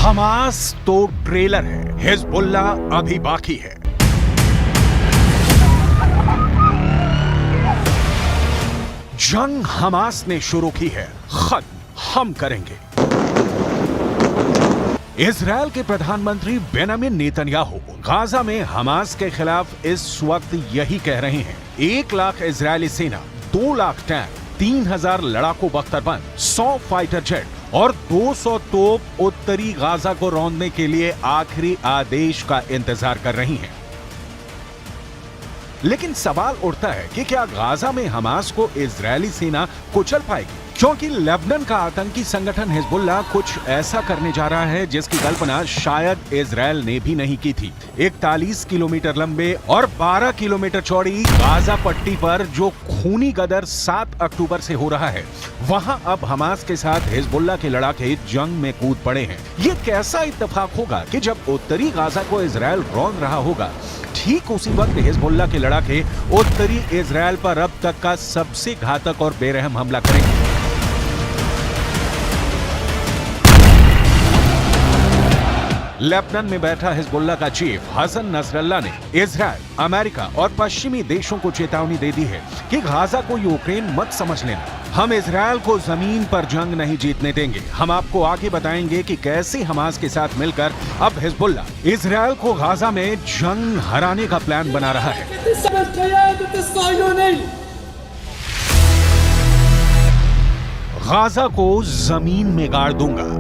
Hamas तो trailer है, Hezbollah अभी बाकी है। जंग हमास ने शुरू की है, खत्म हम करेंगे। इजरायल के प्रधानमंत्री बेंजामिन नेतन्याहू गाजा में हमास के खिलाफ इस वक्त यही कह रहे हैं। 1 लाख इजरायली सेना, 2 लाख टैंक, 3000 लड़ाकू बख्तरबंद, 100 फाइटर जेट और 200 तोप उत्तरी गाजा को रौंदने के लिए आखिरी आदेश का इंतजार कर रही हैं। लेकिन सवाल उठता है कि क्या गाजा में हमास को इजरायली सेना कुचल पाएगी? क्योंकि लेबनान का आतंकी संगठन हिजबुल्लाह कुछ ऐसा करने जा रहा है जिसकी कल्पना शायद इजरायल ने भी नहीं की थी। 41 किलोमीटर लंबे और 12 किलोमीटर चौड़ी गाजा पट्टी पर जो खूनी गदर 7 अक्टूबर से हो रहा है, वहां अब हमास के साथ हिजबुल्लाह के लड़ाके जंग में कूद पड़े हैं। ये कैसा इत्तेफाक होगा कि जब उत्तरी गाजा को इजरायल रौंद रहा होगा, ठीक उसी वक्त हिजबुल्लाह के लड़ाके उत्तरी इजरायल पर अब तक का सबसे घातक और बेरहम हमला करेंगे। लेबनान में बैठा हिजबुल्लाह का चीफ हसन नसरल्लाह ने इजरायल, अमेरिका और पश्चिमी देशों को चेतावनी दे दी है कि गाजा को यूक्रेन मत समझ लेना। हम इजरायल को जमीन पर जंग नहीं जीतने देंगे। हम आपको आगे बताएंगे कि कैसे हमास के साथ मिलकर अब हिजबुल्लाह इजरायल को गाजा में जंग हराने का प्लान बना रहा है। गाजा को जमीन में गाड़ दूंगा।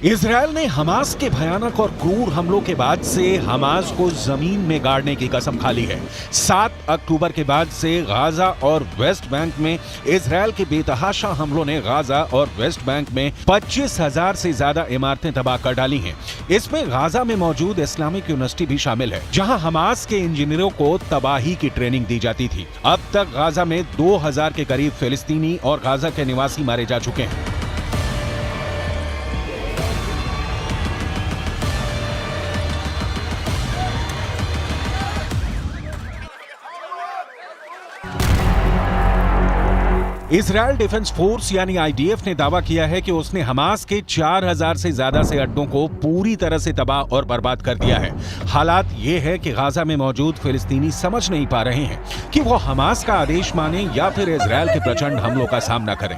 इजरायल ने हमास के भयानक और क्रूर हमलों के बाद से हमास को जमीन में गाड़ने की कसम खा ली है। 7 अक्टूबर के बाद से गाजा और वेस्ट बैंक में इजरायल के बेतहाशा हमलों ने गाजा और वेस्ट बैंक में 25,000 से ज्यादा इमारतें तबाह कर डाली हैं। इसमें गाजा में मौजूद इस्लामिक यूनिवर्सिटी भी शामिल है, जहां हमास के इंजीनियरों को तबाही की ट्रेनिंग दी जाती थी। अब तक गाजा में 2000 के करीब फिलिस्तीनी और गाजा के निवासी मारे जा चुके हैं। इजरायल डिफेंस फोर्स यानी आईडीएफ ने दावा किया है कि उसने हमास के 4000 से ज्यादा से अड्डों को पूरी तरह से तबाह और बर्बाद कर दिया है। हालात ये है कि गाजा में मौजूद फिलिस्तीनी समझ नहीं पा रहे हैं कि वो हमास का आदेश माने या फिर इजरायल के प्रचंड हमलों का सामना करें।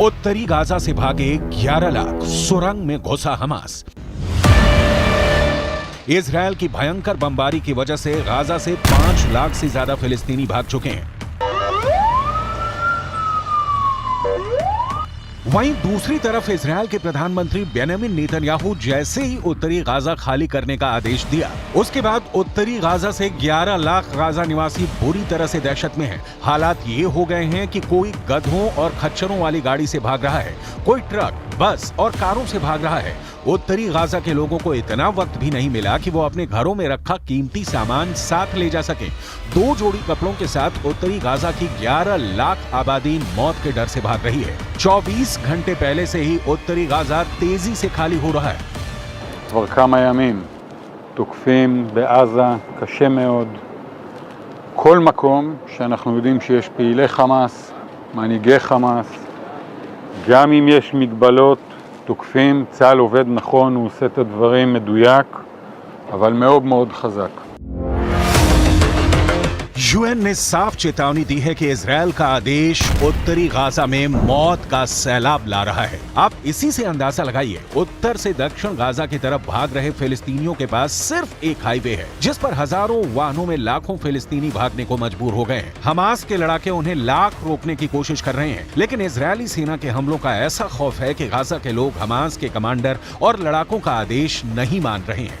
उत्तरी गाजा से भागे 11 लाख, सुरंग में घुसा हमास। इजरायल की भयंकर बमबारी की वजह से गाजा से 5 लाख से ज्यादा फिलिस्तीनी भाग चुके हैं। वहीं दूसरी तरफ इजरायल के प्रधानमंत्री बेंजामिन नेतन्याहू जैसे ही उत्तरी गाजा खाली करने का आदेश दिया, उसके बाद उत्तरी गाजा से 11 लाख गाजा निवासी बुरी तरह से दहशत में हैं। हालात ये हो गए हैं कि कोई गधों और खच्चरों वाली गाड़ी से भाग रहा है, कोई ट्रक, बस और कारों से भाग रहा है। उत्तरी गाजा के लोगों को इतना वक्त भी नहीं मिला कि वो अपने घरों में रखा कीमती सामान साथ ले जा सके। 2 जोड़ी कपड़ों के साथ उत्तरी गाजा की 11 लाख आबादी मौत के डर से भाग रही है। 24 घंटे पहले से ही उत्तरी गाजा तेजी से खाली हो रहा है। כבר כמה ימים תוקפים בעזה קשה מאוד כל מקום שאנחנו יודעים שיש פעילי חמאס, מנהיגי חמאס, גם אם יש מגבלות תוקפים, צה"ל עובד נכון, הוא עושה את הדברים מדויק, אבל מאוד מאוד חזק. यूएन ने साफ चेतावनी दी है कि इजरायल का आदेश उत्तरी गाजा में मौत का सैलाब ला रहा है। आप इसी से अंदाजा लगाइए, उत्तर से दक्षिण गाजा की तरफ भाग रहे फिलिस्तीनियों के पास सिर्फ एक हाईवे है, जिस पर हजारों वाहनों में लाखों फिलिस्तीनी भागने को मजबूर हो गए हैं। हमास के लड़ाके उन्हें लाख रोकने की कोशिश कर रहे हैं, लेकिन इजरायली सेना के हमलों का ऐसा खौफ है कि गाजा के लोग हमास के कमांडर और लड़ाकों का आदेश नहीं मान रहे हैं।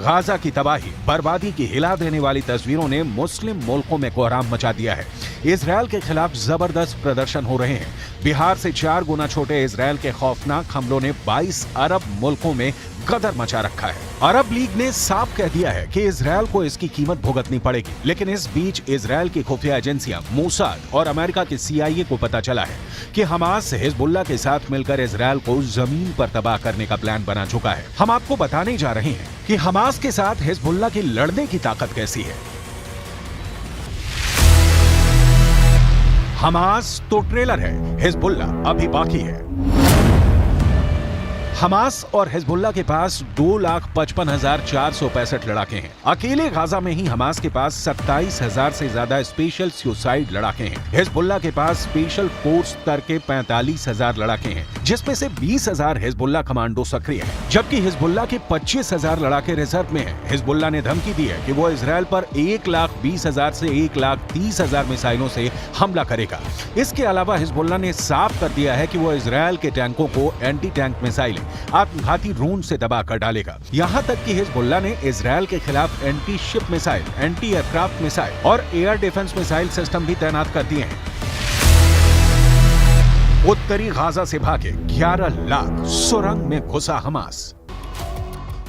गाजा की तबाही बर्बादी की हिला देने वाली तस्वीरों ने मुस्लिम मुल्कों में कोहराम मचा दिया है। इजरायल के खिलाफ जबरदस्त प्रदर्शन हो रहे हैं। बिहार से 4 गुना छोटे इजरायल के खौफनाक हमलों ने 22 अरब मुल्कों में गदर मचा रखा है। अरब लीग ने साफ कह दिया है कि इजरायल को इसकी कीमत भुगतनी पड़ेगी। लेकिन इस बीच इजरायल की खुफिया एजेंसियां मोसाद और अमेरिका के CIA को पता चला है कि हमास हिजबुल्लाह के साथ मिलकर इजरायल को जमीन पर तबाह करने का प्लान बना चुका है। हम आपको बताने जा रहे हैं कि हमास के साथ हिजबुल्लाह की लड़ने की ताकत कैसी है। हमास तो ट्रेलर है, हिजबुल्लाह अभी बाकी है। हमास और हिजबुल्लाह के पास 2,55,465 लड़ाके हैं। अकेले गाजा में ही हमास के पास 27,000 से ज्यादा स्पेशल सुसाइड लड़ाके हैं। हिजबुल्लाह के पास स्पेशल फोर्स स्तर के 45,000 लड़ाके हैं, जिसमें से 20,000 हिजबुल्लाह कमांडो सक्रिय हैं, जबकि हिजबुल्लाह के 25,000 लड़ाके रिजर्व में हैं। हिजबुल्लाह ने धमकी दी है कि वो इजरायल पर 1,20,000 से 1,30,000 मिसाइलों से हमला करेगा। इसके अलावा हिजबुल्लाह ने साफ कर दिया है कि वो इजरायल के टैंकों को एंटी टैंक मिसाइलें, आत्मघाती ड्रोन से दबाकर डालेगा। यहां तक कि हिजबुल्लाह ने इजरायल के खिलाफ anti ship missile, anti aircraft missile और एयर डिफेंस मिसाइल सिस्टम भी तैनात कर दिए हैं। उत्तरी गाजा से भागे 11 लाख सुरंग में घुसा हमास।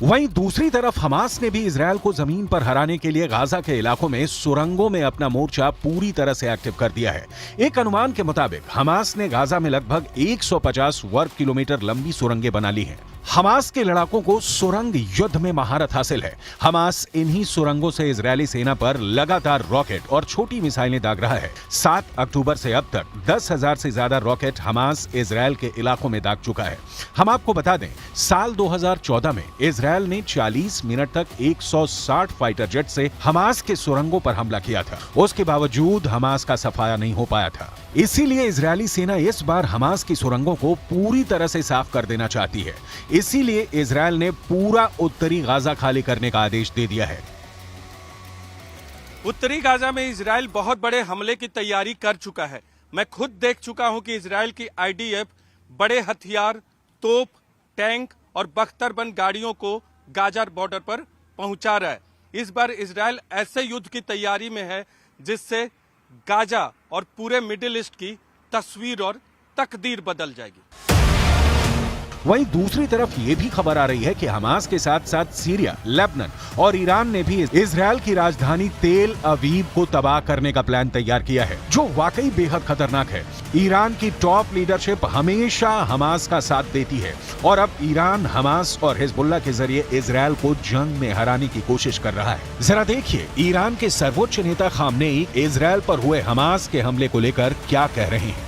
वहीं दूसरी तरफ हमास ने भी इजरायल को जमीन पर हराने के लिए गाजा के इलाकों में सुरंगों में अपना मोर्चा पूरी तरह से एक्टिव कर दिया है। एक अनुमान के मुताबिक हमास ने गाजा में लगभग 150 वर्ग किलोमीटर लंबी सुरंगें बना ली हैं। हमास के लड़ाकों को सुरंग युद्ध में महारत हासिल है। हमास इन्हीं सुरंगों से इजरायली सेना पर लगातार रॉकेट और छोटी मिसाइलें दाग रहा है। 7 अक्टूबर से अब तक 10,000 से ज्यादा रॉकेट हमास इजरायल के इलाकों में दाग चुका है। हम आपको बता दें, साल 2014 में इजरायल ने 40 मिनट तक 160 फाइटर जेट से हमास के सुरंगों पर हमला किया था। उसके बावजूद हमास का सफाया नहीं हो पाया था। इसीलिए इजरायली सेना इस बार हमास की सुरंगों को पूरी तरह से साफ कर देना चाहती है। इसीलिए इजरायल ने पूरा उत्तरी गाजा खाली करने का आदेश दे दिया है। उत्तरी गाजा में इजरायल बहुत बड़े हमले की तैयारी कर चुका है। मैं खुद देख चुका हूं कि इजरायल की IDF बड़े हथियार, तोप, टैंक और बख्तरबंद गाड़ियों को गाजा बॉर्डर पर पहुंचा रहा है। इस बार इजरायल ऐसे युद्ध की तैयारी में है जिससे गाजा और पूरे मिडिल ईस्ट की तस्वीर और तकदीर बदल जाएगी। वहीं दूसरी तरफ ये भी खबर आ रही है कि हमास के साथ साथ सीरिया, लेबनान और ईरान ने भी इजरायल की राजधानी तेल अवीव को तबाह करने का प्लान तैयार किया है, जो वाकई बेहद खतरनाक है। ईरान की टॉप लीडरशिप हमेशा हमास का साथ देती है और अब ईरान हमास और हिजबुल्लाह के जरिए इजरायल को जंग में हराने की कोशिश कर रहा है। जरा देखिए ईरान के सर्वोच्च नेता खामनेई इजरायल पर हुए हमास के हमले को लेकर क्या कह रहे हैं।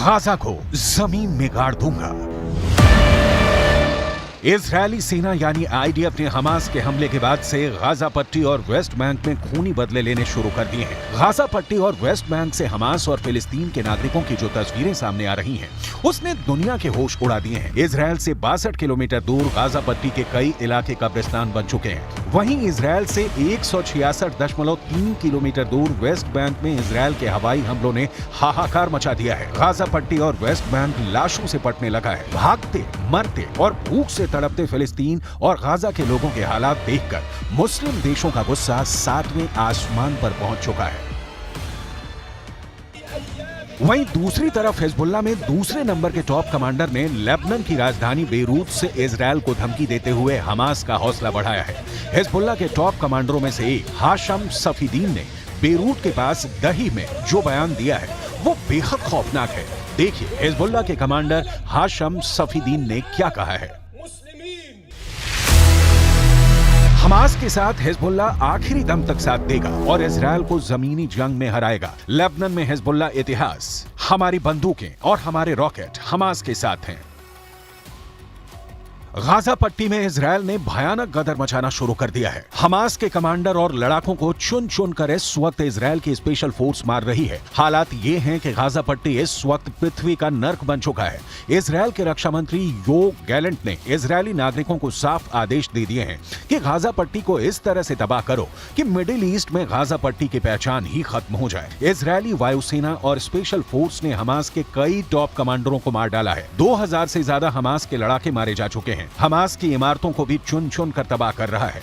गाजा को जमीन में गाड़ दूंगा। इजरायली सेना यानी IDF ने हमास के हमले के बाद से गाजा पट्टी और वेस्ट बैंक में खूनी बदले लेने शुरू कर दिए हैं। गाजा पट्टी और वेस्ट बैंक से हमास और फिलिस्तीन के नागरिकों की जो तस्वीरें सामने आ रही हैं, उसने दुनिया के होश उड़ा दिए हैं। इजरायल से 62 किलोमीटर दूर गाजा पट्टी के कई इलाके कब्रिस्तान बन चुके हैं। वहीं इजरायल से 166.3 किलोमीटर दूर वेस्ट बैंक में इजरायल के हवाई हमलों ने हाहाकार मचा दिया है। गाजा पट्टी और वेस्ट बैंक लाशों से पटने लगा है। भागते, मरते और भूख से तड़पते फिलिस्तीन और गाजा के लोगों के हालात देखकर मुस्लिम देशों का गुस्सा 7वें आसमान पर पहुंच चुका है। वहीं दूसरी तरफ हिजबुल्लाह में दूसरे नंबर के टॉप कमांडर ने लेबनान की राजधानी बेरूत से इजरायल को धमकी देते हुए हमास का हौसला बढ़ाया है। हिजबुल्लाह के टॉप कमांडरों में से एक हाशम सफीदीन ने बेरूत के पास दही में जो बयान दिया है वो बेहद खौफनाक है। देखिए हिजबुल्लाह के कमांडर हाशम सफीदीन ने क्या कहा है। हमास के साथ हिजबुल्लाह आखिरी दम तक साथ देगा और इजरायल को जमीनी जंग में हराएगा। लेबनान में हिजबुल्लाह इतिहास, हमारी बंदूकें और हमारे रॉकेट हमास के साथ हैं। गाजा पट्टी में इजरायल ने भयानक गदर मचाना शुरू कर दिया है। हमास के कमांडर और लड़ाकों को चुन चुन कर इस वक्त इजरायल की स्पेशल फोर्स मार रही है। हालात ये हैं कि गाजा पट्टी इस वक्त पृथ्वी का नर्क बन चुका है। इजरायल के रक्षा मंत्री योव गैलेंट ने इजरायली नागरिकों को साफ आदेश दे दिए हैं कि गाजा पट्टी को इस तरह से तबाह करो कि मिडिल ईस्ट में गाजा पट्टी की पहचान ही खत्म हो जाए। इजरायली वायुसेना और स्पेशल फोर्स ने हमास के कई टॉप कमांडरों को मार डाला है। 2000 से ज्यादा हमास के लड़ाके मारे जा चुके हैं। हमास की इमारतों को भी चुन चुन कर तबाह कर रहा है।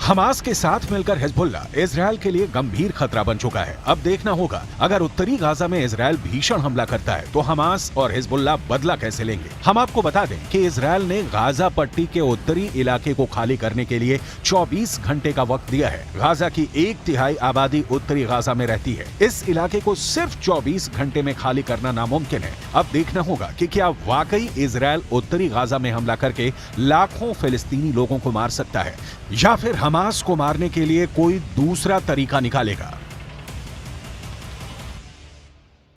हमास के साथ मिलकर हिजबुल्ला इजरायल के लिए गंभीर खतरा बन चुका है। अब देखना होगा अगर उत्तरी गाजा में इजरायल भीषण हमला करता है तो हमास और हिजबुल्ला बदला कैसे लेंगे। हम आपको बता दें कि इजरायल ने गाजा पट्टी के उत्तरी इलाके को खाली करने के लिए 24 घंटे का वक्त दिया है। गाजा की 1/3 आबादी उत्तरी गाजा में रहती है। इस इलाके को सिर्फ 24 घंटे में खाली करना नामुमकिन है। अब देखना होगा कि क्या वाकई इजरायल उत्तरी गाजा में हमला करके लाखों फिलिस्तीनी लोगों को मार सकता है या फिर हमास को मारने के लिए कोई दूसरा तरीका निकालेगा।